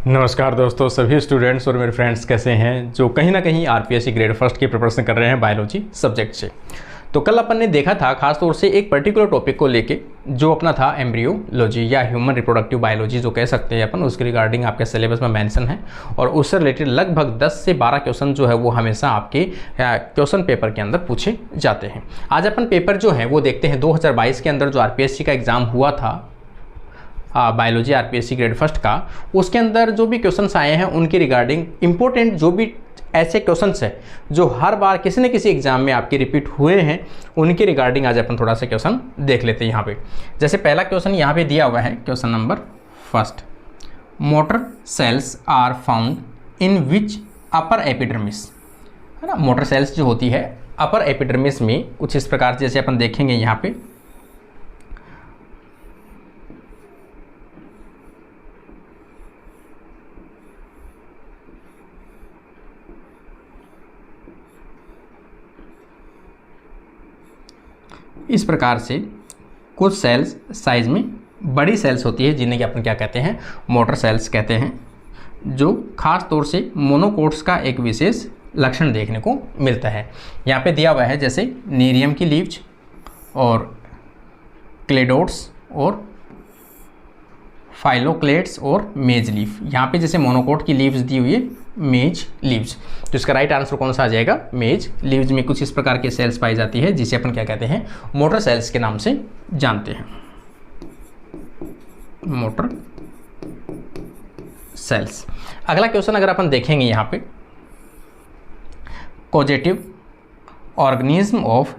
नमस्कार दोस्तों, सभी स्टूडेंट्स और मेरे फ्रेंड्स कैसे हैं जो कहीं ना कहीं आरपीएससी ग्रेड फर्स्ट की प्रिपरेशन कर रहे हैं बायोलॉजी सब्जेक्ट से। तो कल अपन ने देखा था खास तौर से एक पर्टिकुलर टॉपिक को लेके जो अपना था एम्ब्रियोलॉजी या ह्यूमन रिप्रोडक्टिव बायोलॉजी जो कह सकते हैं अपन, उसके रिगार्डिंग आपके सिलेबस में मेंशन है और उससे रिलेटेड लगभग 10 से 12 क्वेश्चन जो है वो हमेशा आपके क्वेश्चन पेपर के अंदर पूछे जाते हैं। आज अपन पेपर जो है वो देखते हैं 2022 के अंदर जो आरपीएससी का एग्ज़ाम हुआ था बायोलॉजी आरपीएससी ग्रेड फर्स्ट का, उसके अंदर जो भी क्वेश्चंस आए हैं उनके रिगार्डिंग इंपॉर्टेंट जो भी ऐसे क्वेश्चंस हैं जो हर बार किसी न किसी एग्जाम में आपके रिपीट हुए हैं उनके रिगार्डिंग आज अपन थोड़ा सा क्वेश्चन देख लेते हैं। यहाँ पे जैसे पहला क्वेश्चन यहाँ पे दिया हुआ है, question number first, motor cells are found in which upper epidermis, है ना। मोटर सेल्स जो होती है अपर एपिडर्मिस में कुछ इस प्रकार जैसे अपन देखेंगे यहाँ पे इस प्रकार से कुछ सेल्स साइज में बड़ी सेल्स होती है जिन्हें कि अपन क्या कहते हैं, मोटर सेल्स कहते हैं, जो खास तौर से मोनोकोट्स का एक विशेष लक्षण देखने को मिलता है। यहाँ पे दिया हुआ है जैसे नीरियम की लीव्स और क्लेडोट्स और फाइलोक्लेट्स और मेज लीफ। यहाँ पे जैसे मोनोकोट की लीव्स दी हुई है मेज लीव्स, तो इसका राइट आंसर कौन सा आ जाएगा, मेज लीव्स में कुछ इस प्रकार के सेल्स पाई जाती है जिसे अपन क्या कहते हैं, मोटर सेल्स के नाम से जानते हैं, मोटर सेल्स। अगला क्वेश्चन अगर अपन देखेंगे यहाँ पे, causative organism of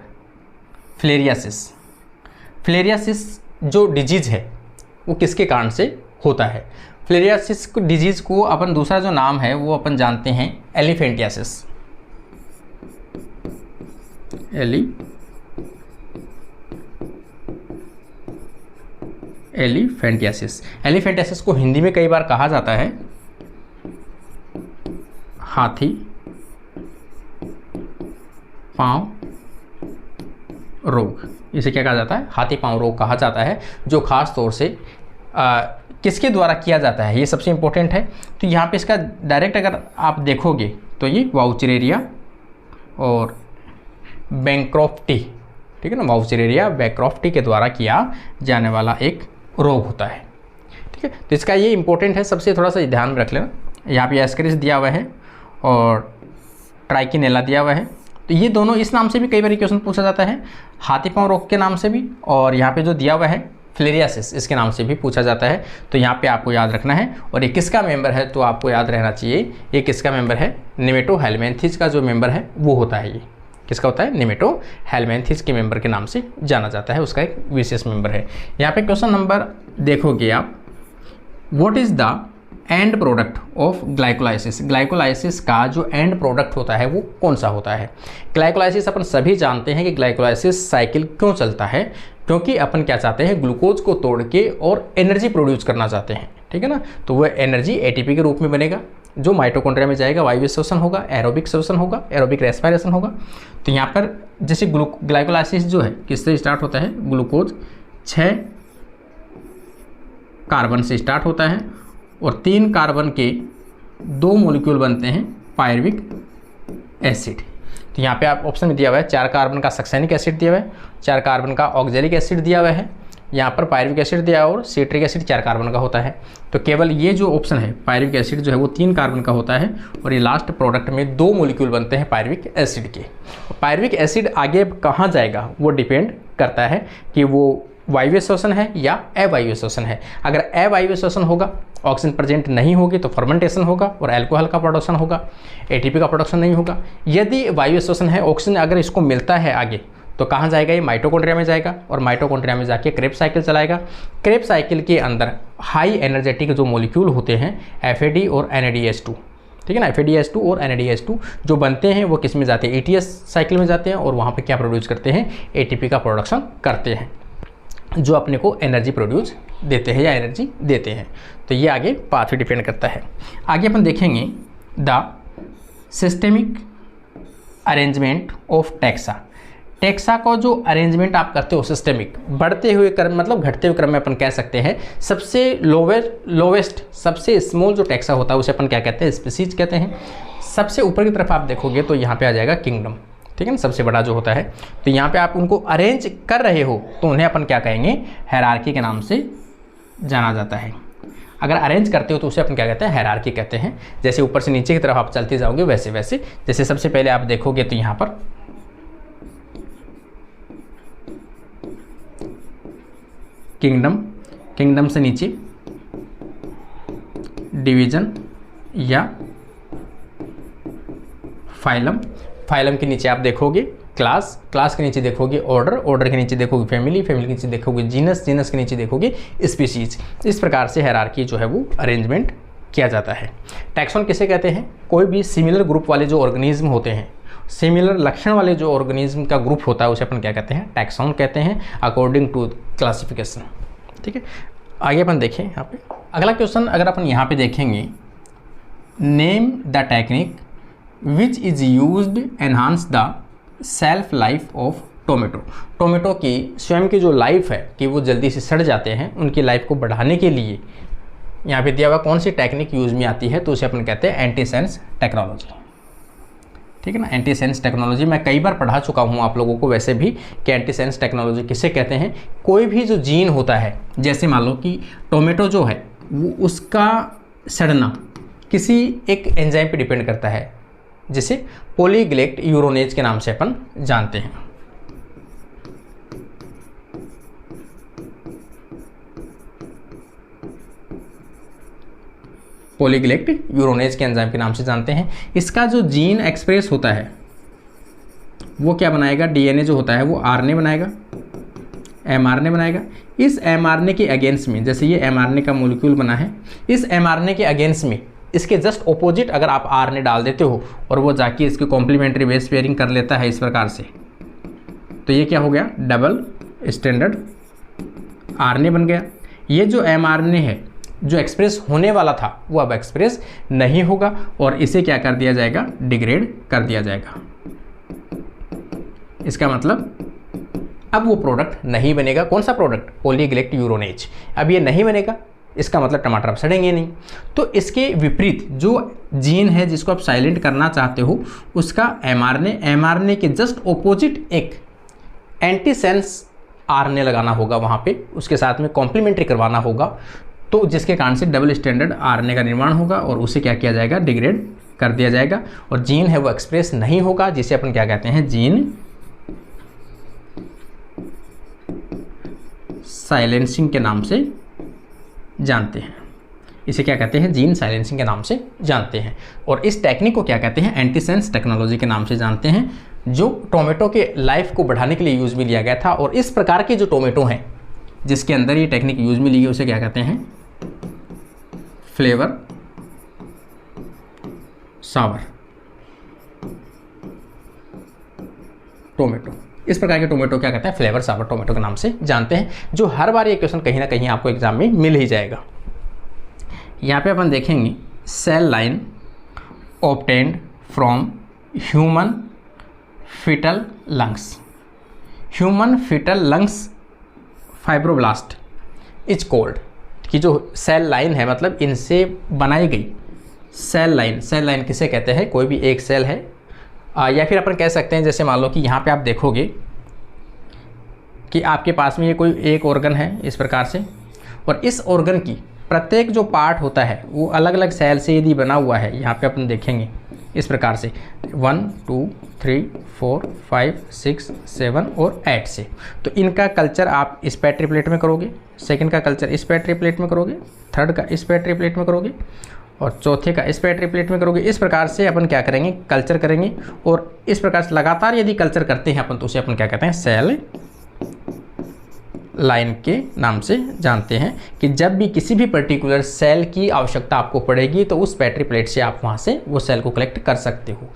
filariasis. Filariasis जो डिजीज है वो किसके कारण से होता है। फिलेरियासिस डिजीज़ को अपन दूसरा जो नाम है वो अपन जानते हैं एलिफेंटियासिस। एलिफेंटियासिस को हिंदी में कई बार कहा जाता है हाथी पांव रोग। इसे क्या कहा जाता है, हाथी पांव रोग कहा जाता है, जो खास तौर से किसके द्वारा किया जाता है ये सबसे इंपॉर्टेंट है। तो यहाँ पे इसका डायरेक्ट अगर आप देखोगे तो ये वाउचरेरिया और बैंक्रॉफ्टी, ठीक है ना, वाउचरेरिया बैंक्रॉफ्टी के द्वारा किया जाने वाला एक रोग होता है, ठीक है। तो इसका ये इंपॉर्टेंट है, सबसे थोड़ा सा ध्यान में रख लेना। यहाँ पे एस्करिस दिया हुआ है और ट्राइकिनेला दिया हुआ है, तो ये दोनों इस नाम से भी कई बार क्वेश्चन पूछा जाता है, हाथी पांव रोग के नाम से भी, और यहाँ पे जो दिया हुआ है फिलेरियासिस इसके नाम से भी पूछा जाता है। तो यहाँ पे आपको याद रखना है, और ये किसका मेंबर है तो आपको याद रहना चाहिए, ये किसका मेंबर है, नेमेटोहेलमिन्थेस का जो मेंबर है वो होता है। ये किसका होता है, नेमेटोहेलमिन्थेस के मेंबर के नाम से जाना जाता है, उसका एक विशेष मेंबर है। यहाँ पे क्वेश्चन नंबर देखोगे आप, what is the end product of glycolysis. Glycolysis का जो एंड प्रोडक्ट होता है वो कौन सा होता है। ग्लाइकोलाइसिस अपन सभी जानते हैं कि ग्लाइकोलाइसिस साइकिल क्यों चलता है, क्योंकि अपन क्या चाहते हैं, ग्लूकोज को तोड़ के और एनर्जी प्रोड्यूस करना चाहते हैं, ठीक है ना। तो वह एनर्जी एटीपी के रूप में बनेगा, जो माइटोकॉन्ड्रिया में जाएगा, वायवीय श्वसन होगा, एरोबिक श्वसन होगा, एरोबिक रेस्पिरेशन होगा। तो यहाँ पर जैसे ग्लाइकोलाइसिस जो है किससे स्टार्ट होता है, ग्लूकोज 6 कार्बन से स्टार्ट होता है और 3 कार्बन के 2 मॉलिक्यूल बनते हैं पायरुविक एसिड। तो यहाँ पे आप ऑप्शन में दिया हुआ है 4 कार्बन का सक्सेनिक एसिड दिया हुआ है, 4 कार्बन का ऑक्जेलिक एसिड दिया हुआ है, यहाँ पर पायरुविक एसिड दिया और सिट्रिक एसिड 4 कार्बन का होता है। तो केवल ये जो ऑप्शन है पायरुविक एसिड जो है वो 3 कार्बन का होता है, और ये लास्ट प्रोडक्ट में 2 मॉलिक्यूल बनते हैं पायरुविक एसिड के। पायरुविक एसिड आगे कहाँ जाएगा वो डिपेंड करता है कि वो वायवीय श्वसन है या अवायवीय श्वसन है। अगर अवायवीय श्वसन होगा, ऑक्सीजन प्रेजेंट नहीं होगी तो फर्मेंटेशन होगा और अल्कोहल का प्रोडक्शन होगा, एटीपी का प्रोडक्शन नहीं होगा। यदि वायवीय श्वसन है, ऑक्सीजन अगर इसको मिलता है आगे, तो कहाँ जाएगा, ये माइटोकॉन्ड्रिया में जाएगा और माइटोकॉन्ड्रिया में जाके क्रेब्स साइकिल चलाएगा। क्रेब्स साइकिल के अंदर हाई एनर्जेटिक जो मॉलिक्यूल होते हैं एफएडी और NADH2, ठीक है ना, FADH2 और NADH2 जो बनते हैं वो किस में जाते हैं, ETS साइकिल में जाते हैं, और वहाँ पे क्या प्रोड्यूस करते हैं, ATP का प्रोडक्शन करते हैं, जो अपने को एनर्जी प्रोड्यूस देते हैं या एनर्जी देते हैं। तो ये आगे पाथवे डिपेंड करता है। आगे अपन देखेंगे the systemic arrangement of taxa. Taxa का जो अरेंजमेंट आप करते हो सिस्टेमिक, बढ़ते हुए क्रम मतलब घटते हुए क्रम में अपन कह सकते हैं। सबसे लोवेस्ट सबसे स्मॉल जो टेक्सा होता है उसे अपन क्या कहते हैं, स्पीसीज कहते हैं। सबसे ऊपर की तरफ आप देखोगे तो यहाँ पे आ जाएगा किंगडम, ठीक है ना, सबसे बड़ा जो होता है। तो यहाँ पे आप उनको अरेंज कर रहे हो तो उन्हें अपन क्या कहेंगे, हायरार्की के नाम से जाना जाता है। अगर अरेंज करते हो तो उसे अपन क्या कहते हैं, हायरार्की कहते हैं। जैसे ऊपर से नीचे की तरफ आप चलते जाओगे वैसे वैसे, जैसे सबसे पहले आप देखोगे तो यहाँ पर किंगडम, किंगडम से नीचे डिवीजन या फाइलम, फाइलम के नीचे आप देखोगे क्लास, क्लास के नीचे देखोगे ऑर्डर, ऑर्डर के नीचे देखोगे फैमिली, फैमिली के नीचे देखोगे जीनस, जीनस के नीचे देखोगे स्पीशीज। इस प्रकार से हायरार्की जो है वो अरेंजमेंट किया जाता है। टैक्सॉन किसे कहते हैं, कोई भी सिमिलर ग्रुप वाले जो ऑर्गेनिज्म होते हैं, सिमिलर लक्षण वाले जो ऑर्गेनिज्म का ग्रुप होता है उसे अपन क्या कहते हैं, टैक्सॉन कहते हैं अकॉर्डिंग टू क्लासिफिकेशन। ठीक है, आगे अपन देखें यहाँ पे अगला क्वेश्चन। अगर अपन यहाँ पे देखेंगे, name the technique which is used enhance the self life of tomato. Tomato की स्वयं की जो लाइफ है कि वो जल्दी से सड़ जाते हैं, उनकी लाइफ को बढ़ाने के लिए यहाँ पे दिया हुआ कौन सी टेक्निक यूज में आती है, तो उसे अपन कहते हैं एंटीसेंस टेक्नोलॉजी। ठीक है ना, एंटीसेंस टेक्नोलॉजी मैं कई बार पढ़ा चुका हूँ आप लोगों को वैसे भी कि एंटीसेंस टेक्नोलॉजी किसे कहते हैं। कोई भी जो जीन होता है, जैसे मान लो कि टोमेटो जो है वो उसका सड़ना किसी एक एंजाइम पे डिपेंड करता है जिसे पॉलीग्लेक्ट यूरोनेज के नाम से अपन जानते हैं। पॉलीग्लेक्ट यूरोनेज के एंजाइम के नाम से जानते हैं। इसका जो जीन एक्सप्रेस होता है वो क्या बनाएगा, डीएनए जो होता है वो आरएनए बनाएगा, एमआरएनए बनाएगा। इस एमआरएनए के अगेंस्ट में, जैसे ये एमआरएनए का मॉलिक्यूल बना है, इस एमआरएनए के अगेंस्ट में इसके जस्ट ऑपोजिट अगर आप आरएनए डाल देते हो और वो जाके इसकी कॉम्प्लीमेंट्री बेस पेयरिंग कर लेता है इस प्रकार से, तो ये क्या हो गया, डबल स्टैंडर्ड आरएनए बन गया। ये जो एमआरएनए है जो एक्सप्रेस होने वाला था वो अब एक्सप्रेस नहीं होगा और इसे क्या कर दिया जाएगा, डिग्रेड कर दिया जाएगा। इसका मतलब अब वो प्रोडक्ट नहीं बनेगा। कौन सा प्रोडक्ट, पॉलीग्लेक्ट यूरोनेज। अब ये नहीं बनेगा, इसका मतलब टमाटर अब सड़ेंगे नहीं। तो इसके विपरीत जो जीन है जिसको आप साइलेंट करना चाहते हो, उसका एमआरएनए के जस्ट ऑपोजिट एक एंटीसेंस आरएनए लगाना होगा वहाँ पे, उसके साथ में कॉम्प्लीमेंट्री करवाना होगा, तो जिसके कारण से डबल स्टैंडर्ड आरएनए का निर्माण होगा और उसे क्या किया जाएगा, डिग्रेड कर दिया जाएगा और जीन है वो एक्सप्रेस नहीं होगा, जिसे अपन क्या कहते हैं, जीन साइलेंसिंग के नाम से जानते हैं। इसे क्या कहते हैं, जीन साइलेंसिंग के नाम से जानते हैं। और इस टेक्निक को क्या कहते हैं, एंटीसेंस टेक्नोलॉजी के नाम से जानते हैं, जो टोमेटो के लाइफ को बढ़ाने के लिए यूज़ में लिया गया था। और इस प्रकार के जो टोमेटो हैं जिसके अंदर ये टेक्निक यूज़ में ली गई उसे क्या कहते हैं, फ्लेवर सावर टोमेटो। इस प्रकार के टोमेटो क्या कहते हैं, फ्लेवर सावर टोमेटो के नाम से जानते हैं, जो हर बार ये क्वेश्चन कहीं ना कहीं आपको एग्जाम में मिल ही जाएगा। यहाँ पे अपन देखेंगे, cell line obtained from human fetal lungs. Human fetal lungs fibroblast is called, कि जो सेल लाइन है मतलब इनसे बनाई गई सेल लाइन, सेल लाइन किसे कहते हैं, कोई भी एक सेल है। या फिर अपन कह सकते हैं, जैसे मान लो कि यहाँ पे आप देखोगे कि आपके पास में ये कोई एक ऑर्गन है इस प्रकार से, और इस ऑर्गन की प्रत्येक जो पार्ट होता है वो अलग अलग सेल से यदि बना हुआ है। यहाँ पे अपन देखेंगे इस प्रकार से 1 2 3 4 5 6 7 और 8 से, तो इनका कल्चर आप इस पेट्री प्लेट में करोगे, सेकंड का कल्चर इस पेट्री प्लेट में करोगे, थर्ड का इस पेट्री प्लेट में करोगे और चौथे का इस पेट्री प्लेट में करोगे। इस प्रकार से अपन क्या करेंगे, कल्चर करेंगे और इस प्रकार से लगातार यदि कल्चर करते हैं अपन तो उसे अपन क्या कहते हैं, सेल लाइन के नाम से जानते हैं। कि जब भी किसी भी पर्टिकुलर सेल की आवश्यकता आपको पड़ेगी तो उस पेट्री प्लेट से आप वहाँ से वो सेल को कलेक्ट कर सकते हो।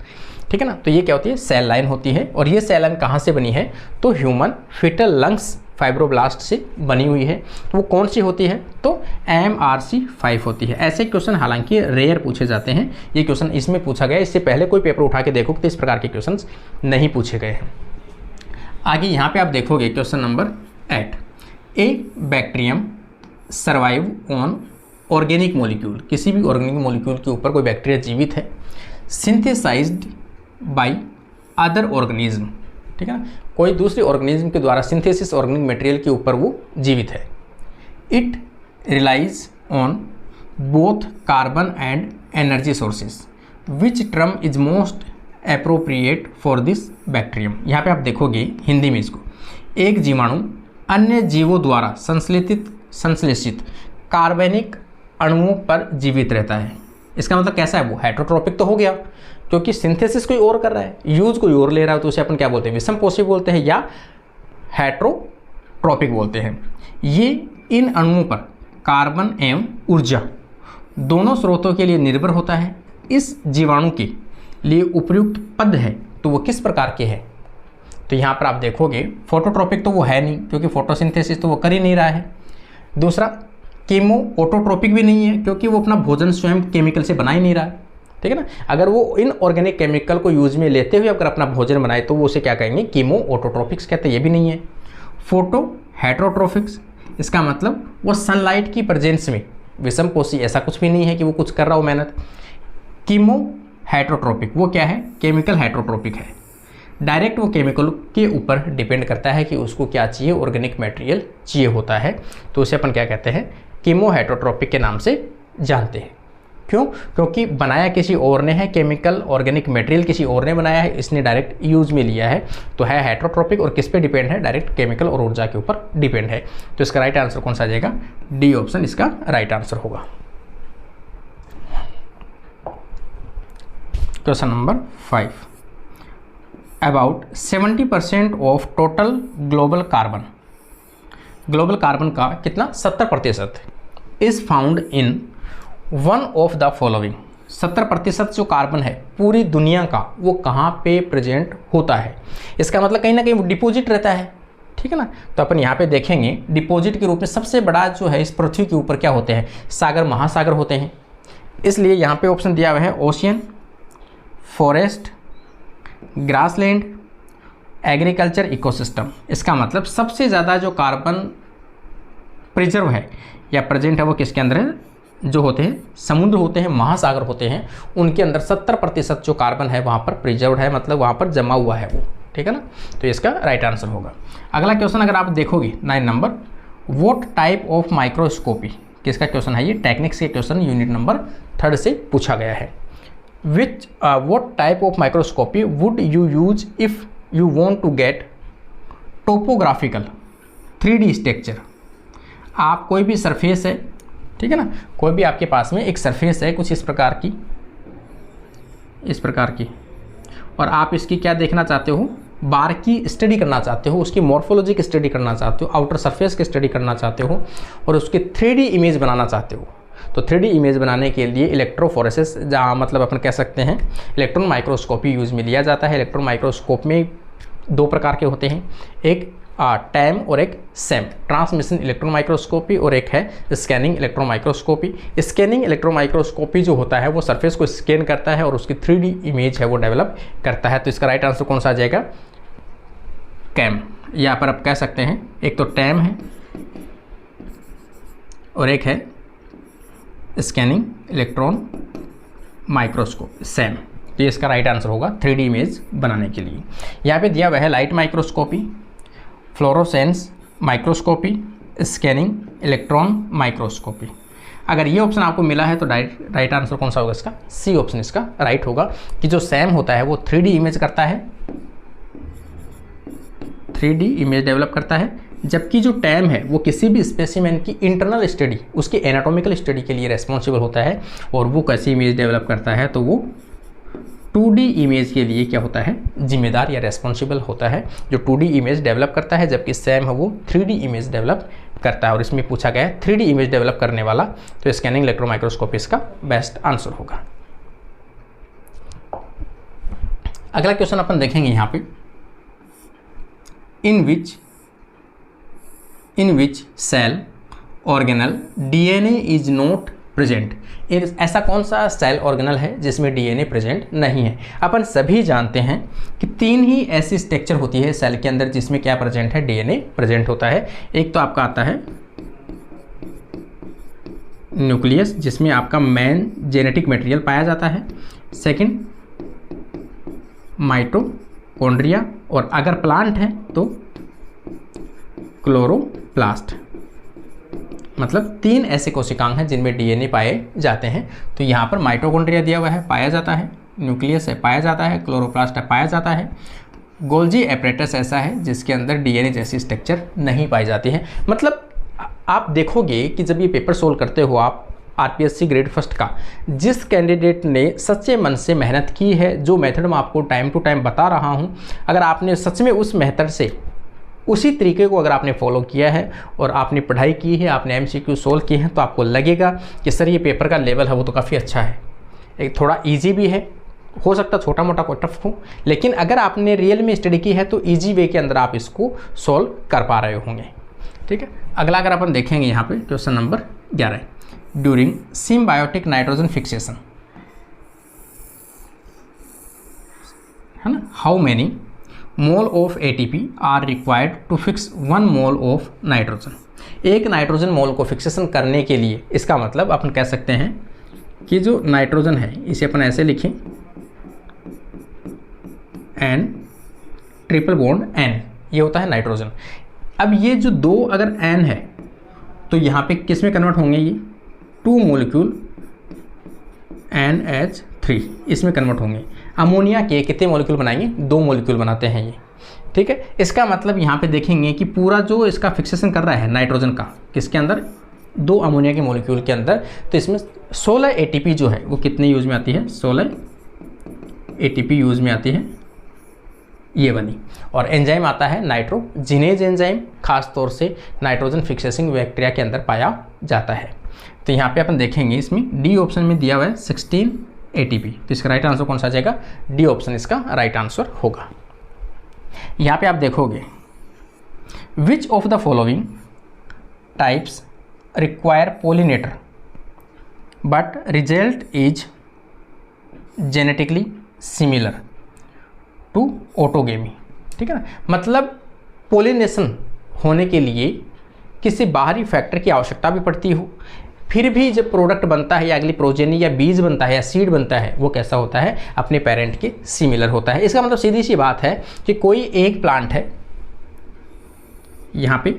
ठीक है ना, तो ये क्या होती है, सेल लाइन होती है। और ये सेल लाइन कहाँ से बनी है, तो ह्यूमन फीटल लंग्स फाइब्रोब्लास्ट से बनी हुई है। तो वो कौन सी होती है, तो MRC5 होती है। ऐसे क्वेश्चन हालांकि रेयर पूछे जाते हैं, ये क्वेश्चन इसमें पूछा गया। इससे पहले कोई पेपर उठा के देखो तो इस प्रकार के क्वेश्चन नहीं पूछे गए हैं। आगे यहाँ पे आप देखोगे question number 8, A bacterium survive on organic molecule, किसी भी ऑर्गेनिक मॉलिक्यूल के ऊपर कोई बैक्टीरिया जीवित है, सिंथेसाइज्ड बाय अदर ऑर्गेनिज्म, ठीक है ना, कोई दूसरे ऑर्गेनिज्म के द्वारा सिंथेसिस ऑर्गेनिक मटेरियल के ऊपर वो जीवित है। It relies on both carbon and energy sources, which term is most appropriate for this bacterium. यहाँ पे आप देखोगे हिंदी में इसको, एक जीवाणु अन्य जीवों द्वारा संश्लेषित कार्बनिक अणुओं पर जीवित रहता है। इसका मतलब कैसा है, वो हेटेरोट्रोपिक तो हो गया क्योंकि सिंथेसिस कोई और कर रहा है, यूज कोई और ले रहा है, तो उसे अपन क्या बोलते हैं, विषमपोषी बोलते हैं या हेटेरोट्रोपिक बोलते हैं। ये इन अणुओं पर कार्बन एवं ऊर्जा दोनों स्रोतों के लिए निर्भर होता है। इस जीवाणु के लिए उपयुक्त पद है तो वो किस प्रकार के है, तो यहाँ पर आप देखोगे फोटोट्रोपिक तो वो है नहीं क्योंकि फोटोसिंथेसिस तो वो कर ही नहीं रहा है। दूसरा कीमो ऑटोट्रोपिक भी नहीं है क्योंकि वो अपना भोजन स्वयं केमिकल से बना ही नहीं रहा है, ठीक है ना। अगर वो इन ऑर्गेनिक केमिकल को यूज में लेते हुए अगर अपना भोजन बनाए तो वो उसे क्या कहेंगे, कीमो ऑटोट्रोपिक्स कहते हैं, ये भी नहीं है। फोटो हेटेरोट्रोपिक्स, इसका मतलब वो सनलाइट की प्रेजेंस में विषमपोषी, ऐसा कुछ भी नहीं है कि वो कुछ कर रहा हो मेहनत। कीमो हेटेरोट्रोपिक वो क्या है, केमिकल हेटेरोट्रोपिक है, डायरेक्ट वो केमिकल के ऊपर डिपेंड करता है कि उसको क्या चाहिए, ऑर्गेनिक मटेरियल चाहिए होता है, तो उसे अपन क्या कहते हैं, कीमो हेटेरोट्रोपिक के नाम से जानते हैं। क्यों, क्योंकि बनाया किसी और ने है, केमिकल ऑर्गेनिक मटेरियल किसी और ने बनाया है, इसने डायरेक्ट यूज में लिया है, तो है हेटेरोट्रोपिक। और किस पे डिपेंड है, डायरेक्ट केमिकल और ऊर्जा के ऊपर डिपेंड है। तो इसका राइट आंसर कौन सा आ जाएगा, डी ऑप्शन इसका राइट आंसर होगा। Question number 5, about 70% of total global carbon का कितना, 70% is found in one of the following. 70% जो कार्बन है पूरी दुनिया का वो कहाँ पे प्रेजेंट होता है, इसका मतलब कहीं ना कहीं वो डिपॉजिट रहता है, ठीक है ना। तो अपन यहाँ पे देखेंगे डिपॉजिट के रूप में सबसे बड़ा जो है इस पृथ्वी के ऊपर क्या होते हैं, सागर महासागर होते हैं, इसलिए यहाँ पे ऑप्शन दिया हुआ है ocean, forest, grassland, agriculture, ecosystem. इसका मतलब सबसे ज़्यादा जो कार्बन प्रिजर्व है या प्रेजेंट है वो किसके अंदर है, जो होते हैं समुद्र होते हैं, महासागर होते हैं, उनके अंदर 70% जो कार्बन है वहाँ पर प्रिजर्व है, मतलब वहाँ पर जमा हुआ है वो, ठीक है ना। तो इसका राइट आंसर होगा। अगला क्वेश्चन अगर आप देखोगे 9 number, what type of microscopy, किसका क्वेश्चन है ये, टेक्निक्स के क्वेश्चन यूनिट नंबर 3 से पूछा गया है। what type of microscopy would you use if you want to get topographical 3D structure. आप कोई भी सरफेस है, ठीक है ना, कोई भी आपके पास में एक सरफेस है कुछ इस प्रकार की, और आप इसकी क्या देखना चाहते हो, बारीकी स्टडी करना चाहते हो, उसकी मॉर्फोलॉजी की स्टडी करना चाहते हो, आउटर सरफेस की स्टडी करना चाहते हो, और उसकी 3D इमेज बनाना चाहते हो। तो 3D इमेज बनाने के लिए इलेक्ट्रोफोरेसिस, जहाँ मतलब अपन कह सकते हैं इलेक्ट्रॉन माइक्रोस्कोपी यूज में लिया जाता है। इलेक्ट्रॉन माइक्रोस्कोप में 2 प्रकार के होते हैं, एक टैम और एक सैम, ट्रांसमिशन इलेक्ट्रॉन माइक्रोस्कोपी, और एक है scanning electron microscopy. Scanning electron microscopy जो होता है वो सरफेस को स्कैन करता है और उसकी 3D इमेज है वो डेवलप करता है। तो इसका राइट आंसर कौन सा आ जाएगा, कैम। यहाँ पर आप कह सकते हैं एक तो टैम है और एक है स्कैनिंग इलेक्ट्रॉन माइक्रोस्कोप, सैम। तो इसका राइट आंसर होगा 3D इमेज बनाने के लिए। यहाँ पे दिया हुआ है light microscopy, fluorescence microscopy, scanning electron microscopy. अगर ये ऑप्शन आपको मिला है तो राइट आंसर कौन सा होगा इसका, सी ऑप्शन इसका राइट होगा, कि जो सैम होता है वो 3D इमेज करता है, 3D इमेज डेवलप करता है, जबकि जो टैम है वो किसी भी स्पेसिमेन की इंटरनल स्टडी, उसकी एनाटॉमिकल स्टडी के लिए रेस्पॉन्सिबल होता है, और वो कैसी इमेज डेवलप करता है, तो वो 2D इमेज के लिए क्या होता है, जिम्मेदार या रेस्पॉन्सिबल होता है, जो 2D इमेज डेवलप करता है, जबकि सैम है वो 3D इमेज डेवलप करता है। और इसमें पूछा गया है 3D इमेज डेवलप करने वाला, तो स्कैनिंग इलेक्ट्रॉन माइक्रोस्कोपी इसका बेस्ट आंसर होगा। अगला क्वेश्चन अपन देखेंगे यहाँ पे, in which cell organelle DNA is not present. ऐसा कौन सा सेल ऑर्गेनल है जिसमें डीएनए प्रेजेंट नहीं है? अपन सभी जानते हैं कि 3 ही ऐसी स्ट्रक्चर होती है सेल के अंदर जिसमें क्या प्रेजेंट है, डीएनए प्रेजेंट होता है। एक तो आपका आता है न्यूक्लियस, जिसमें आपका मेन जेनेटिक मटेरियल पाया जाता है। सेकंड माइटोकॉन्ड्रिया, और अगर प्लांट है तो क्लोरोप्लास्ट। मतलब 3 ऐसे कोशिकांग हैं जिनमें डीएनए पाए जाते हैं। तो यहाँ पर माइटोकॉन्ड्रिया दिया हुआ है, पाया जाता है, न्यूक्लियस है, पाया जाता है, क्लोरोप्लास्ट है, पाया जाता है। गोल्जी एपरेटस ऐसा है जिसके अंदर डीएनए जैसी स्ट्रक्चर नहीं पाई जाती है। मतलब आप देखोगे कि जब ये पेपर सोल्व करते हो आप आरपीएससी ग्रेड फर्स्ट का, जिस कैंडिडेट ने सच्चे मन से मेहनत की है, जो मेथड मैं आपको टाइम टू टाइम बता रहा हूँ, अगर आपने सच में उस मेथड से उसी तरीके को अगर आपने फॉलो किया है और आपने पढ़ाई की है, आपने एमसीक्यू सोल्व किए हैं, तो आपको लगेगा कि सर ये पेपर का लेवल है वो तो काफ़ी अच्छा है। एक थोड़ा ईजी भी है, हो सकता है छोटा मोटा कोई टफ हो, लेकिन अगर आपने रियल में स्टडी की है तो ईजी वे के अंदर आप इसको सोल्व कर पा रहे होंगे। ठीक है, अगला अगर अपन देखेंगे यहाँ पे क्वेश्चन नंबर 11 है, ड्यूरिंग सिम्बायोटिक नाइट्रोजन फिक्सेशन, है ना, how many mole of ATP are required to fix 1 mole of nitrogen. एक नाइट्रोजन मोल को फिक्सेशन करने के लिए, इसका मतलब अपन कह सकते हैं कि जो नाइट्रोजन है इसे अपन ऐसे लिखें N ट्रिपल बॉन्ड N, ये होता है नाइट्रोजन। अब ये जो 2 अगर N है तो यहाँ पे किस में कन्वर्ट होंगे, ये 2 मोलिक्यूल NH3 इसमें कन्वर्ट होंगे। अमोनिया के कितने मोलिक्यूल बनाएंगे, 2 मोलिक्यूल बनाते हैं ये। ठीक है, इसका मतलब यहाँ पे देखेंगे कि पूरा जो इसका फिक्सेशन कर रहा है नाइट्रोजन का, किसके अंदर, 2 अमोनिया के मोलिक्यूल के अंदर, तो इसमें 16 एटीपी जो है वो कितने यूज में आती है, 16 एटीपी यूज में आती है, ये बनी। और एंजाइम आता है नाइट्रोजिनेज एंजाइम, खास तौर से नाइट्रोजन फिक्सेसिंग बैक्टीरिया के अंदर पाया जाता है। तो यहाँ पे अपन देखेंगे इसमें डी ऑप्शन में दिया हुआ है 16 एटीपी, तो इसका राइट आंसर कौन सा आ जाएगा, डी ऑप्शन इसका राइट आंसर होगा। यहाँ पे आप देखोगे which of the following types require pollinator but result is genetically similar to autogamy. ठीक है ना, मतलब पोलिनेशन होने के लिए किसी बाहरी फैक्टर की आवश्यकता भी पड़ती हो, फिर भी जब प्रोडक्ट बनता है या अगली प्रोजेनी या बीज बनता है या सीड बनता है, वो कैसा होता है, अपने पेरेंट के सिमिलर होता है। इसका मतलब सीधी सी बात है कि कोई एक प्लांट है, यहाँ पे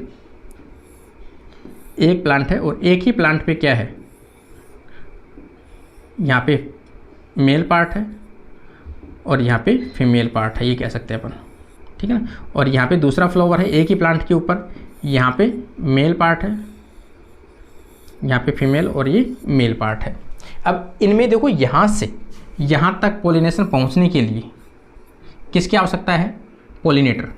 एक प्लांट है और एक ही प्लांट पे क्या है, यहाँ पे मेल पार्ट है और यहाँ पे फीमेल पार्ट है, ये कह सकते हैं अपन। ठीक है ना, और यहाँ पे दूसरा फ्लावर है एक ही प्लांट के ऊपर, यहाँ पे मेल पार्ट है, यहाँ पे फीमेल और ये मेल पार्ट है। अब इनमें देखो यहाँ से यहाँ तक पोलिनेशन पहुँचने के लिए किसकी आवश्यकता है, पोलिनेटर,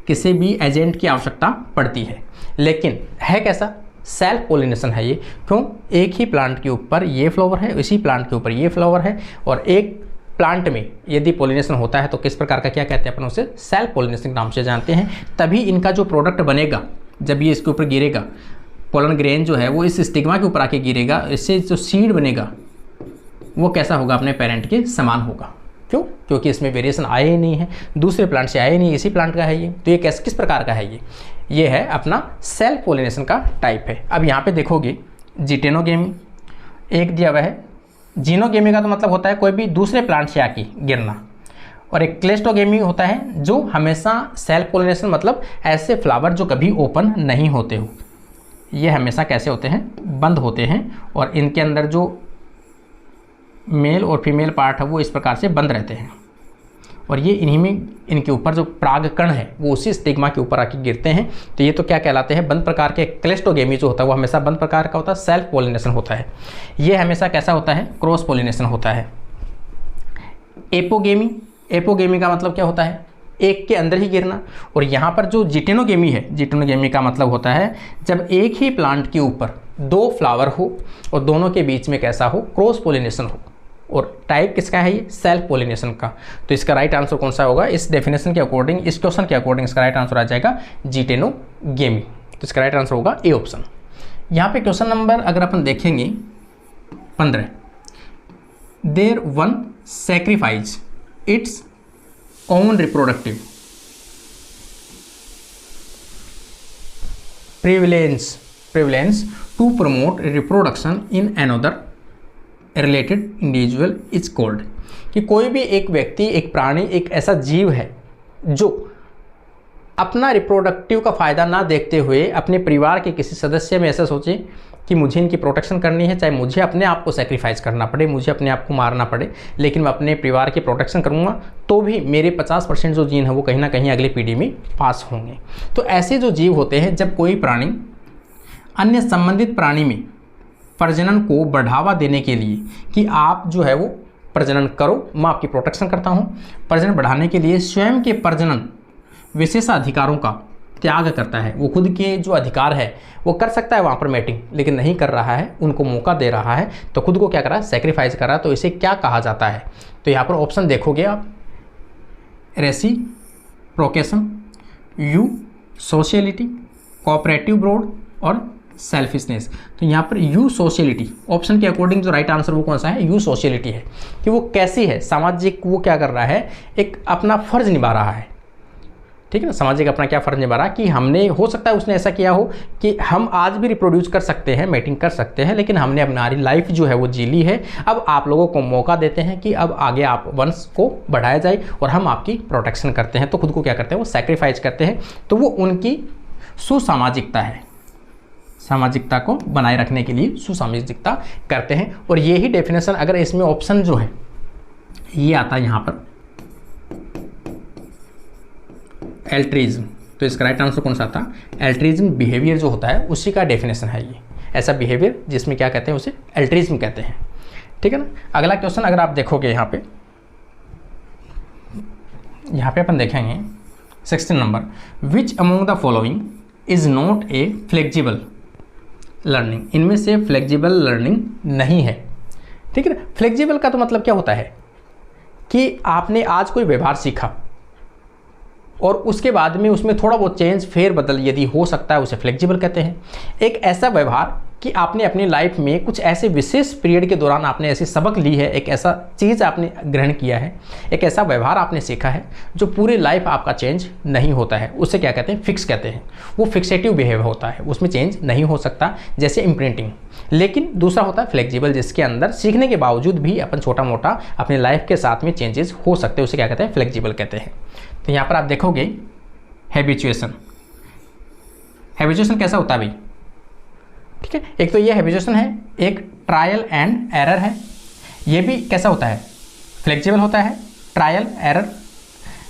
किसी भी एजेंट की आवश्यकता पड़ती है। लेकिन है कैसा, सेल्फ पोलिनेशन है ये। क्यों, एक ही प्लांट के ऊपर ये फ्लावर है, इसी प्लांट के ऊपर ये फ्लावर है, और एक प्लांट में यदि पोलिनेशन होता है तो किस प्रकार का, क्या कहते हैं अपन उसे, सेल्फ पोलिनेशन नाम से जानते हैं। तभी इनका जो प्रोडक्ट बनेगा, जब ये इसके ऊपर गिरेगा, पोलन ग्रेन जो है वो इस स्टिग्मा के ऊपर आके गिरेगा, इससे जो सीड बनेगा वो कैसा होगा, अपने पेरेंट के समान होगा। क्यों, क्योंकि इसमें वेरिएशन आए ही नहीं है, दूसरे प्लांट से आए नहीं, इसी प्लांट का है ये। तो ये किस प्रकार का है, ये है अपना सेल्फ पोलिनेशन का टाइप है। अब यहाँ पे देखोगे जिटेनोगेमी एक दिया हुआ है, जीनोगेमी का तो मतलब होता है कोई भी दूसरे प्लांट से आके गिरना, और एक क्लेस्टोगेमी होता है जो हमेशा सेल्फ पोलिनेशन, मतलब ऐसे फ्लावर जो कभी ओपन नहीं होते हो, ये हमेशा कैसे होते हैं, बंद होते हैं, और इनके अंदर जो मेल और फीमेल पार्ट है वो इस प्रकार से बंद रहते हैं, और ये इन्हीं में इनके ऊपर जो परागकण है वो उसी स्टिग्मा के ऊपर आके गिरते हैं। तो ये तो क्या कहलाते हैं, बंद प्रकार के। क्लेस्टोगेमी जो होता है वो हमेशा बंद प्रकार का होता है, सेल्फ पोलिनेशन होता है। ये हमेशा कैसा होता है, क्रॉस पोलिनेशन होता है। एपोगेमी, एपोगेमी का मतलब क्या होता है, एक के अंदर ही गिरना। और यहाँ पर जो जिटेनोगेमी है, जिटेनोगेमी का मतलब होता है जब एक ही प्लांट के ऊपर 2 फ्लावर हो और दोनों के बीच में कैसा हो, क्रॉस पोलिनेशन हो। और टाइप किसका है ये, सेल्फ पोलिनेशन का। तो इसका राइट आंसर कौन सा होगा, इस डेफिनेशन के अकॉर्डिंग, इस क्वेश्चन के अकॉर्डिंग इसका राइट आंसर आ जाएगा जिटेनोगेमी। तो इसका राइट आंसर होगा ए ऑप्शन। यहाँ पे क्वेश्चन नंबर अगर अपन देखेंगे 15, there one sacrifice its own reproductive prevalence to promote reproduction in another related individual is called। कि कोई भी एक व्यक्ति, एक प्राणी, एक ऐसा जीव है जो अपना रिप्रोडक्टिव का फ़ायदा ना देखते हुए अपने परिवार के किसी सदस्य में ऐसा सोचे कि मुझे इनकी प्रोटेक्शन करनी है, चाहे मुझे अपने आप को सेक्रीफाइस करना पड़े, मुझे अपने आप को मारना पड़े, लेकिन मैं अपने परिवार की प्रोटेक्शन करूँगा तो भी मेरे 50% जो जीन है वो कहीं ना कहीं अगली पीढ़ी में पास होंगे। तो ऐसे जो जीव होते हैं, जब कोई प्राणी अन्य संबंधित प्राणी में प्रजनन को बढ़ावा देने के लिए कि आप जो है वो प्रजनन करो, मैं आपकी प्रोटेक्शन करता हूँ, प्रजनन बढ़ाने के लिए स्वयं के प्रजनन विशेषाधिकारों का त्याग करता है, वो खुद के जो अधिकार है वो कर सकता है वहाँ पर मैटिंग, लेकिन नहीं कर रहा है, उनको मौका दे रहा है, तो खुद को क्या कर रहा है, सेक्रीफाइस कर रहा है, तो इसे क्या कहा जाता है। तो यहाँ पर ऑप्शन देखोगे आप, रेसिप्रोकेशन, यू सोशियलिटी, कोऑपरेटिव ब्रॉड और सेल्फिशनेस। तो यहाँ पर यू सोशियलिटी ऑप्शन के अकॉर्डिंग जो राइट आंसर वो कौन सा है, यू सोशियलिटी है, कि वो कैसी है, सामाजिक, वो क्या कर रहा है, एक अपना फर्ज निभा रहा है, ठीक है ना, सामाजिक अपना क्या फर्ज निभा रहा है कि हमने, हो सकता है उसने ऐसा किया हो कि हम आज भी रिप्रोड्यूस कर सकते हैं, मेटिंग कर सकते हैं, लेकिन हमने हमारी लाइफ जो है वो जी ली है, अब आप लोगों को मौका देते हैं कि अब आगे आप वंश को बढ़ाया जाए और हम आपकी प्रोटेक्शन करते हैं, तो खुद को क्या करते हैं, वो सेक्रीफाइस करते हैं। तो वो उनकी सुसामाजिकता है, सामाजिकता को बनाए रखने के लिए सुसामाजिकता करते हैं। और यही डेफिनेशन अगर इसमें ऑप्शन जो है ये आता है यहाँ पर एल्ट्रिज्म, तो इसका राइट आंसर कौन सा था, एल्ट्रिज्म बिहेवियर जो होता है उसी का डेफिनेशन है ये, ऐसा बिहेवियर जिसमें क्या कहते हैं उसे एल्ट्रिज्म कहते हैं, ठीक है ना। अगला क्वेश्चन अगर आप देखोगे यहाँ पे अपन देखेंगे 16 number, which among the following is not a flexible learning, इनमें से फ्लेक्सिबल लर्निंग नहीं है, ठीक है ना। फ्लेक्सिबल का तो मतलब क्या होता है कि आपने आज कोई व्यवहार सीखा और उसके बाद में उसमें थोड़ा बहुत चेंज, फेर बदल यदि हो सकता है, उसे फ्लेक्सिबल कहते हैं। एक ऐसा व्यवहार कि आपने अपनी लाइफ में कुछ ऐसे विशेष पीरियड के दौरान आपने ऐसी सबक ली है, एक ऐसा चीज़ आपने ग्रहण किया है, एक ऐसा व्यवहार आपने सीखा है जो पूरी लाइफ आपका चेंज नहीं होता है, उसे क्या कहते हैं, फिक्स कहते हैं। वो फिक्सेटिव बिहेव होता है, उसमें चेंज नहीं हो सकता, जैसे इम्प्रिंटिंग। लेकिन दूसरा होता है फ्लेक्सिबल, जिसके अंदर सीखने के बावजूद भी अपन छोटा मोटा अपने लाइफ के साथ में चेंजेस हो सकते हैं, उसे क्या कहते हैं, फ्लेक्सिबल कहते हैं। तो यहाँ पर आप देखोगे हैबिचुएशन, हैबिचुएशन कैसा होता है भाई, ठीक है, एक तो ये हैबिचुएशन है, एक ट्रायल एंड एरर है, ये भी कैसा होता है, फ्लेक्सिबल होता है, ट्रायल एरर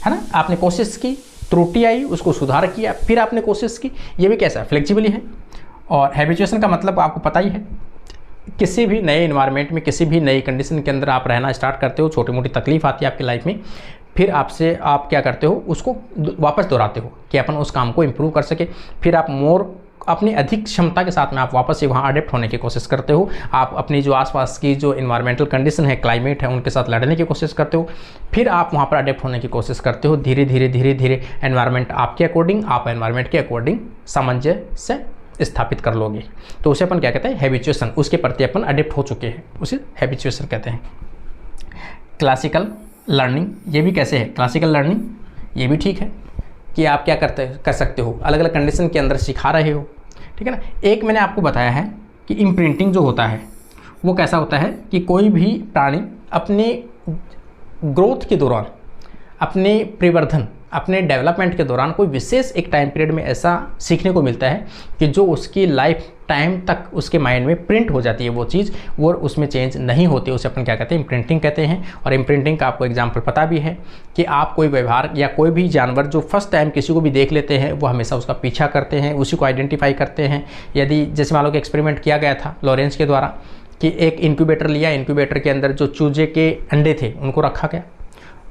है ना, आपने कोशिश की, त्रुटि आई, उसको सुधार किया, फिर आपने कोशिश की, ये भी कैसा, फ्लेक्सिबल ही है। और हैबिचुएशन का मतलब आपको पता ही है, किसी भी नए इन्वायरमेंट में, किसी भी नई कंडीशन के अंदर आप रहना स्टार्ट करते हो, छोटी मोटी तकलीफ आती है आपकी लाइफ में, फिर आपसे आप क्या करते हो, उसको वापस दोहराते हो कि अपन उस काम को इम्प्रूव कर सके, फिर आप मोर अपनी अधिक क्षमता के साथ में आप वापस से वहाँ अडेप्ट होने की कोशिश करते हो, आप अपनी जो आसपास की जो इन्वायरमेंटल कंडीशन है, क्लाइमेट है, उनके साथ लड़ने की कोशिश करते हो, फिर आप वहाँ पर अडेप्ट होने की कोशिश करते हो, धीरे धीरे धीरे धीरे एनवायरनमेंट आपके अकॉर्डिंग, आप एनवायरनमेंट के अकॉर्डिंग सामंजस्य स्थापित कर लोगे, तो उसे अपन क्या कहते हैं, हैबिचुएशन, उसके प्रति अपन अडेप्ट हो चुके हैं, उसे हैबिचुएशन कहते हैं। क्लासिकल लर्निंग, ये भी कैसे है, क्लासिकल लर्निंग ये भी ठीक है कि आप क्या कर सकते हो, अलग अलग कंडीशन के अंदर सिखा रहे हो, ठीक है ना। एक मैंने आपको बताया है कि इम्प्रिंटिंग जो होता है वो कैसा होता है कि कोई भी प्राणी अपने ग्रोथ के दौरान, अपने परिवर्धन, अपने डेवलपमेंट के दौरान कोई विशेष एक टाइम पीरियड में ऐसा सीखने को मिलता है कि जो उसकी लाइफ टाइम तक उसके माइंड में प्रिंट हो जाती है वो चीज़, वो उसमें चेंज नहीं होती, उसे अपन क्या कहते हैं, इम्प्रिंटिंग कहते हैं। और इम्प्रिंटिंग का आपको एग्जांपल पता भी है कि आप कोई व्यवहार या कोई भी जानवर जो फर्स्ट टाइम किसी को भी देख लेते हैं, वो हमेशा उसका पीछा करते हैं, उसी को आइडेंटिफाई करते हैं। यदि जैसे मान लो कि एक्सपेरिमेंट किया गया था लॉरेंस के द्वारा कि एक इंक्यूबेटर लिया, इंक्यूबेटर के अंदर जो चूजे के अंडे थे उनको रखा गया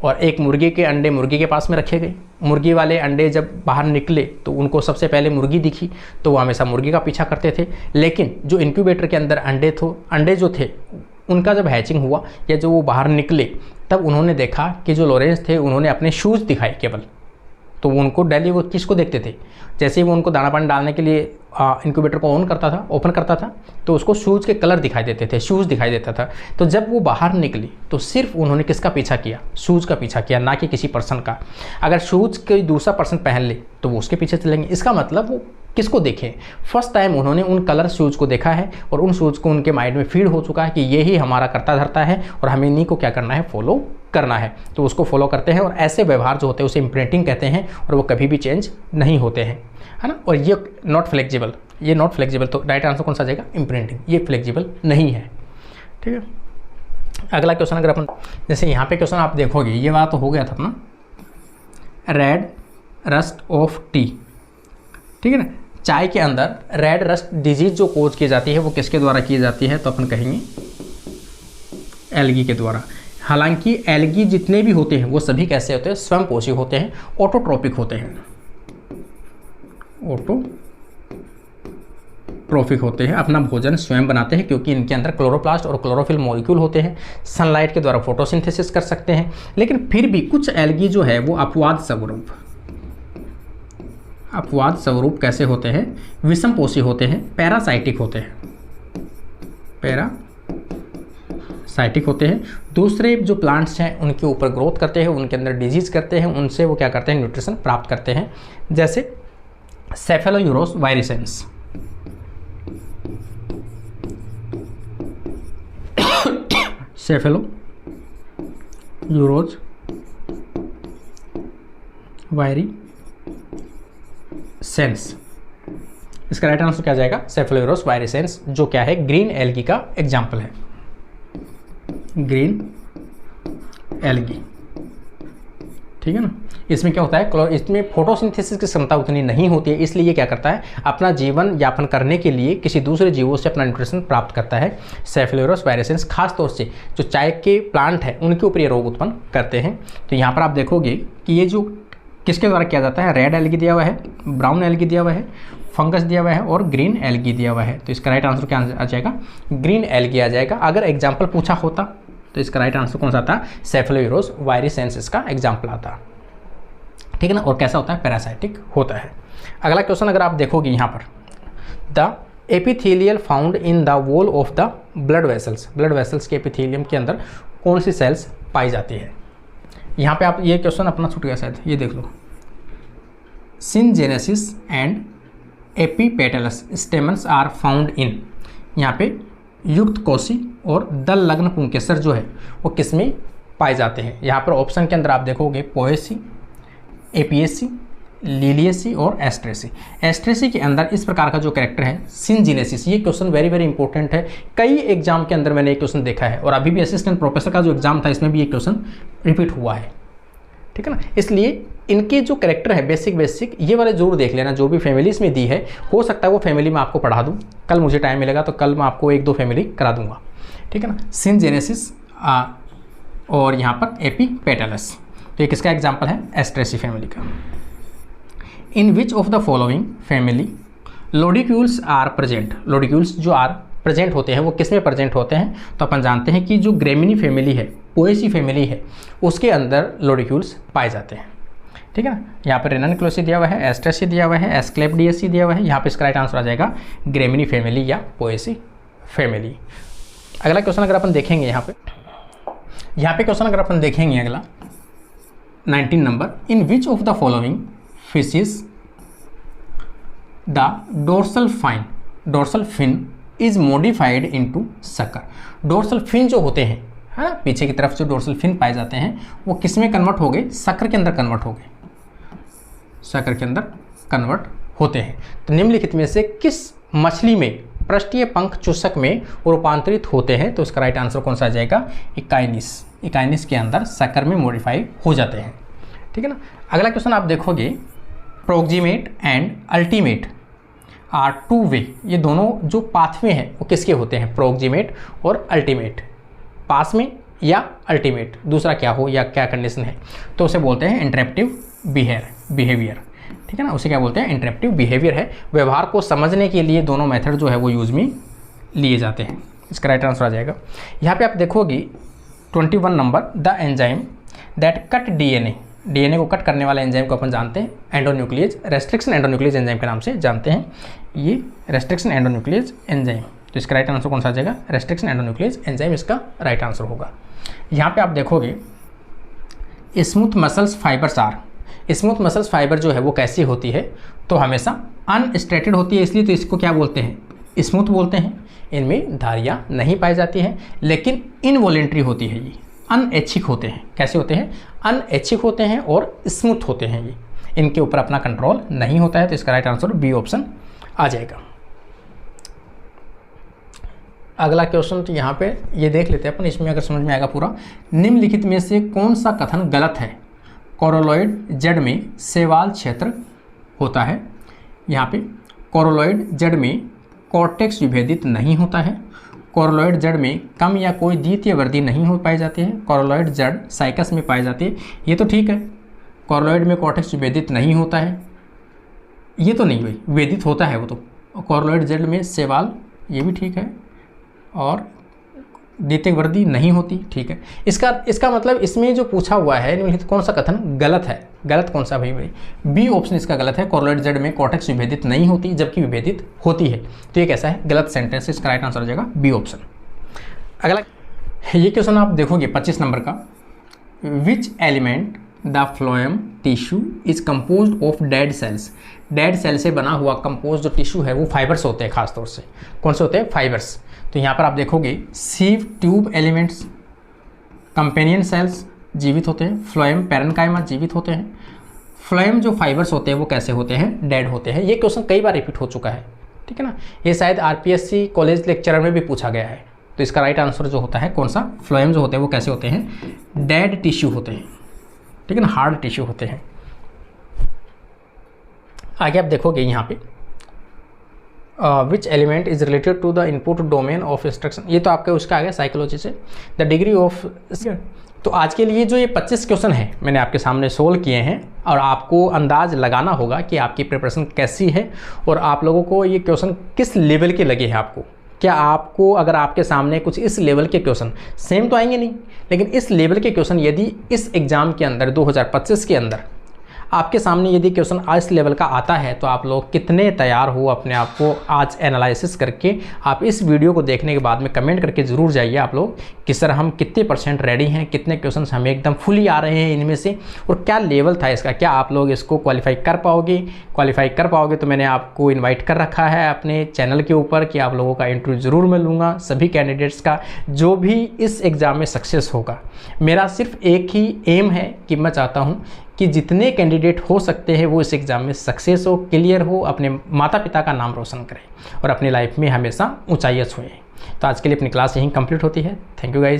और एक मुर्गी के अंडे मुर्गी के पास में रखे गए। मुर्गी वाले अंडे जब बाहर निकले तो उनको सबसे पहले मुर्गी दिखी, तो वो हमेशा मुर्गी का पीछा करते थे। लेकिन जो इंक्यूबेटर के अंदर अंडे जो थे उनका जब हैचिंग हुआ या जो वो बाहर निकले, तब उन्होंने देखा कि जो लॉरेंस थे उन्होंने अपने शूज़ दिखाए केवल, तो वो उनको डेली वो किसको देखते थे, जैसे ही वो उनको दाना पानी डालने के लिए इंक्यूबेटर को ओपन करता था तो उसको शूज़ के कलर दिखाई देते थे, शूज़ दिखाई देता था। तो जब वो बाहर निकली तो सिर्फ उन्होंने किसका पीछा किया, शूज़ का पीछा किया, ना कि किसी पर्सन का। अगर शूज़ कोई दूसरा पर्सन पहन ले तो वो उसके पीछे चलेंगे। इसका मतलब वो किसको देखें, फर्स्ट टाइम उन्होंने उन कलर शूज़ को देखा है और उन शूज़ को उनके माइंड में फीड हो चुका है कि ये ही हमारा करता धरता है और हमें इन्हीं को क्या करना है, फॉलो करना है। तो उसको फॉलो करते हैं और ऐसे व्यवहार जो होते हैं उसे इम्प्रिंटिंग कहते हैं और वो कभी भी चेंज नहीं होते हैं, है ना। और ये नॉट फ्लेक्सिबल, ये नॉट फ्लेक्सिबल, तो राइट आंसर कौन सा आ जाएगा, इम्प्रिंटिंग। ये फ्लेक्सिबल नहीं है, ठीक है। अगला क्वेश्चन अगर अपन जैसे यहाँ पे क्वेश्चन आप देखोगे, ये बात तो हो गया था अपना रेड रस्ट ऑफ टी, ठीक है ना। चाय के अंदर रेड रस्ट डिजीज जो कोज की जाती है वो किसके द्वारा की जाती है, तो अपन कहेंगे एल्गी के द्वारा। हालांकि एल्गी जितने भी होते हैं वो सभी कैसे होते हैं, स्वयंपोषी होते हैं, ऑटोट्रोपिक होते हैं, ऑटोट्रोपिक होते हैं, अपना भोजन स्वयं बनाते हैं क्योंकि इनके अंदर क्लोरोप्लास्ट और क्लोरोफिल मॉलिक्यूल होते हैं, सनलाइट के द्वारा फोटोसिंथेसिस कर सकते हैं। लेकिन फिर भी कुछ एल्गी जो है वो अपवाद स्वरूप कैसे होते हैं, विषमपोषी होते हैं, पैरासाइटिक होते हैं, पैरासाइटिक होते हैं। दूसरे जो प्लांट्स हैं उनके ऊपर ग्रोथ करते हैं, उनके अंदर डिजीज करते हैं, उनसे वो क्या करते हैं, न्यूट्रिशन प्राप्त करते हैं, जैसे सेफेलोयूरोस वायरिसेंस, सेफेलोयूरोस वायरिसेंस। इसका राइट आंसर क्या जाएगा, सेफेलोयूरोस वायरिसेंस, जो क्या है, ग्रीन एल्गी का एग्जाम्पल है, ग्रीन एल्गी, ठीक है ना। इसमें क्या होता है, इसमें फोटोसिंथेसिस की क्षमता उतनी नहीं होती है, इसलिए ये क्या करता है, अपना जीवन यापन करने के लिए किसी दूसरे जीवों से अपना न्यूट्रिशन प्राप्त करता है। सेफेलोयूरोस वायरिसेंस खास तौर से जो चाय के प्लांट है उनके ऊपर ये रोग उत्पन्न करते हैं। तो यहाँ पर आप देखोगे कि ये जो किसके द्वारा किया जाता है, रेड एल्गी दिया हुआ है, ब्राउन एल्गी दिया हुआ है, फंगस दिया हुआ है और ग्रीन एल्गी दिया हुआ है। तो इसका राइट आंसर क्या आ जाएगा, ग्रीन एल्गी आ जाएगा। अगर एग्जाम्पल पूछा होता तो इसका राइट आंसर कौन सा आता, सेफेलोयूरोस वायरिसेंस इसका एग्जाम्पल आता, ठीक है ना। और कैसा होता है, पैरासाइटिक होता है। अगला क्वेश्चन अगर आप देखोगे यहाँ पर, the epithelial found in the wall of the blood vessels, blood vessels के एपिथेलियम के अंदर कौन सी सेल्स पाई जाती है। यहाँ पे आप ये क्वेश्चन अपना छूट गया शायद, ये देख लो, syngenesis and epipetalous stamens are found in, यहाँ पे युक्त कोशी और दल लग्न पुंकेसर जो है वो किस में पाए जाते हैं। यहाँ पर ऑप्शन के अंदर आप देखोगे पोएसी, एपीएसी, लिलियसी और एस्ट्रेसी। एस्ट्रेसी के अंदर इस प्रकार का जो कैरेक्टर है सिनजेनेसिस, ये क्वेश्चन वेरी वेरी इंपॉर्टेंट है। कई एग्जाम के अंदर मैंने एक क्वेश्चन देखा है और अभी भी असिस्टेंट प्रोफेसर का जो एग्जाम था इसमें भी ये क्वेश्चन रिपीट हुआ है, ठीक है ना। इसलिए इनके जो कैरेक्टर है बेसिक ये वाले जरूर देख लेना, जो भी फैमिलीज में दी है, हो सकता है वो फैमिली में आपको पढ़ा दूँ, कल मुझे टाइम मिलेगा तो कल मैं आपको 1-2 फैमिली करा दूंगा, ठीक है ना। सिनजेनेसिस और यहाँ पर एपीपेटलस, तो ये किसका एग्जाम्पल है, एस्ट्रेसी फैमिली का। In which of the following family lodicules are present, lodicules जो आर प्रेजेंट होते हैं वो किस में प्रेजेंट होते हैं, तो अपन जानते हैं कि जो ग्रेमिनी फैमिली है, पोएसी फैमिली है, उसके अंदर लोडिक्यूल्स पाए जाते हैं, ठीक है ना। यहाँ पर रेननक्लोसी दिया हुआ है, एस्ट्रेसी दिया हुआ है, एस्क्लेपिडियसी दिया हुआ है, यहाँ पे इसका राइट आंसर आ जाएगा ग्रेमिनी फैमिली या पोएसी फैमिली। अगला क्वेश्चन अगर अपन देखेंगे यहाँ पे क्वेश्चन अगर अपन देखेंगे अगला 19 नंबर, in which of the following fishes the dorsal fin is modified into sucker. Dorsal fin जो होते हैं, है ना, पीछे की तरफ जो डोर्सल फिन पाए जाते हैं वो किस में कन्वर्ट हो गए, सकर के अंदर कन्वर्ट हो गए, सकर के अंदर कन्वर्ट होते हैं। तो निम्नलिखित में से किस मछली में पृष्ठीय पंख चूसक में रूपांतरित होते हैं, तो इसका राइट आंसर कौन सा आ जाएगा, इकाइनिस के अंदर सकर में मॉडिफाई हो जाते हैं, ठीक है ना। अगला क्वेश्चन आप देखोगे, proximate and ultimate are two way, ये दोनों जो पाथवे हैं वो किसके होते हैं, प्रोक्सीमेट और अल्टीमेट, पास में या अल्टीमेट, दूसरा क्या हो या क्या कंडीशन है, तो उसे बोलते हैं इंटरेप्टिव बिहेवियर, ठीक है ना। उसे क्या बोलते हैं, इंटरेप्टिव बिहेवियर है। व्यवहार को समझने के लिए दोनों मेथड जो है वो यूज में लिए जाते हैं। इसका राइट आंसर आ जाएगा। यहाँ पे आप देखोगे 21 number, the enzyme that cut DNA DNA को कट करने वाले एंजाइम को अपन जानते हैं एंडोन्यूक्लियेज, रेस्ट्रिक्शन एंडोन्यूक्लियेज एंजाइम के नाम से जानते हैं। ये रेस्ट्रिक्शन एंडोन्यूक्लियेज एंजाइम, तो इसका राइट आंसर कौन सा आ जाएगा? रेस्ट्रिक्शन एंडोन्यूक्लियेज एंजाइम इसका राइट आंसर होगा। यहाँ पे आप देखोगे smooth muscles fibers are, smooth muscles fiber जो है वो कैसी होती है? तो हमेशा अनस्ट्रेटेड होती है, इसलिए तो इसको क्या बोलते हैं? स्मूथ बोलते हैं। इनमें धारियाँ नहीं पाई जाती हैं, लेकिन इनवॉलेंट्री होती है, ये अनऐच्छिक होते हैं। कैसे होते हैं? अनऐच्छिक होते हैं और स्मूथ होते हैं। ये इनके ऊपर अपना कंट्रोल नहीं होता है, तो इसका राइट आंसर बी ऑप्शन आ जाएगा। अगला क्वेश्चन तो यहाँ पे ये देख लेते हैं अपन, इसमें अगर समझ में आएगा पूरा। निम्नलिखित में से कौन सा कथन गलत है? कोरोलॉइड जड़ में शैवाल क्षेत्र होता है। यहाँ पे कोरोलॉइड जड़ में कॉर्टेक्स विभेदित नहीं होता है। कोरोलॉइड जड़ में कम या कोई द्वितीय वृद्धि नहीं हो पाई जाती है। कोरोलॉइड जड़ साइकस में पाई जाती है, ये तो ठीक है। कोरोलॉइड में कॉर्टेक्स विभेदित नहीं होता है, ये तो नहीं भाई, विभेदित होता है वो तो। कोरोलॉइड जड़ में शैवाल, ये भी ठीक है। और द्वितीय वृद्धि नहीं होती, ठीक है। इसका मतलब इसमें जो पूछा हुआ है निम्नलिखित कौन सा कथन गलत है? गलत कौन सा भाई? बी ऑप्शन इसका गलत है। कोरोलॉइड जड़ में कॉर्टेक्स विभेदित नहीं होती, जबकि विभेदित होती है, तो ये कैसा है? गलत सेंटेंस। इसका राइट आंसर हो जाएगा बी ऑप्शन। अगला ये क्वेश्चन आप देखोगे 25 नंबर का। Which element the phloem tissue is composed of dead cells? Dead cell से बना हुआ कंपोज जो टिश्यू है वो फाइबर्स होते हैं, खासतौर से कौन से होते हैं? फाइबर्स। तो यहाँ पर आप देखोगे sieve tube elements, companion cells जीवित होते हैं। फ्लोएम पैरेन्काइमा जीवित होते हैं। फ्लोएम जो फाइबर्स होते हैं वो कैसे होते हैं? डेड होते हैं। ये क्वेश्चन कई बार रिपीट हो चुका है, ठीक है ना। ये शायद आरपीएससी कॉलेज लेक्चरर में भी पूछा गया है। तो इसका राइट आंसर जो होता है कौन सा? फ्लोएम जो होते हैं वो कैसे होते हैं? डेड टिश्यू होते हैं, ठीक है ना, हार्ड टिश्यू होते हैं। आगे आप देखोगे यहाँ पे which element is related to the input domain of instruction, ये तो आपका उसका आ गया साइकोलॉजी से। द डिग्री ऑफ, तो आज के लिए जो ये 25 क्वेश्चन है मैंने आपके सामने सोल्व किए हैं, और आपको अंदाज लगाना होगा कि आपकी प्रिपरेशन कैसी है और आप लोगों को ये क्वेश्चन किस लेवल के लगे हैं आपको। क्या आपको, अगर आपके सामने कुछ इस लेवल के क्वेश्चन, सेम तो आएंगे नहीं, लेकिन इस लेवल के क्वेश्चन यदि इस एग्ज़ाम के अंदर 2025 के अंदर आपके सामने यदि क्वेश्चन इस लेवल का आता है, तो आप लोग कितने तैयार हो अपने आप को आज एनालिसिस करके आप इस वीडियो को देखने के बाद में कमेंट करके ज़रूर जाइए आप लोग कि सर हम कितने % रेडी हैं, कितने क्वेश्चंस हमें एकदम फुली आ रहे हैं इनमें से, और क्या लेवल था इसका, क्या आप लोग इसको क्वालिफाई कर पाओगे। क्वालिफाई कर पाओगे तो मैंने आपको इन्वाइट कर रखा है अपने चैनल के ऊपर कि आप लोगों का इंटरव्यू ज़रूर मैं लूँगा, सभी कैंडिडेट्स का जो भी इस एग्ज़ाम में सक्सेस होगा। मेरा सिर्फ एक ही एम है कि मैं चाहता हूँ कि जितने कैंडिडेट हो सकते हैं वो इस एग्ज़ाम में सक्सेस हो, क्लियर हो, अपने माता पिता का नाम रोशन करें और अपनी लाइफ में हमेशा ऊंचाइयाँ छुएं। तो आज के लिए अपनी क्लास यहीं कंप्लीट होती है। Thank you guys.